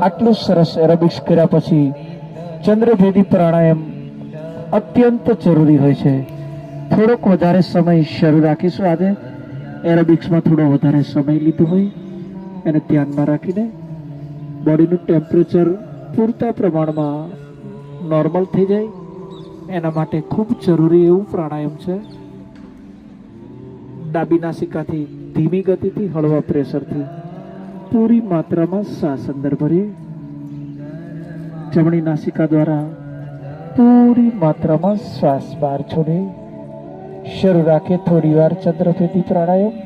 આટલું સરસ એરોબિક્સ કર્યા પછી ચંદ્રભેદી પ્રાણાયામ અત્યંત જરૂરી હોય છે. થોડોક વધારે સમય શરૂ રાખીશું. આજે એરોબિક્સમાં થોડો વધારે સમય લીધો હોય એને ધ્યાનમાં રાખીને બોડીનું ટેમ્પરેચર પૂરતા પ્રમાણમાં નોર્મલ થઈ જાય એના માટે ખૂબ જરૂરી એવું પ્રાણાયામ છે. ડાબી નાસિકાથી ધીમી ગતિથી હળવા પ્રેશરથી પૂરી માત્રામાં શ્વાસ અંદર ભરીએ. જમણી નાસિકા દ્વારા પૂરી માત્રામાં શ્વાસ બહાર છોડીએ. શરૂ રાખીએ થોડી વાર ચંદ્રભેદી પ્રાણાયામ.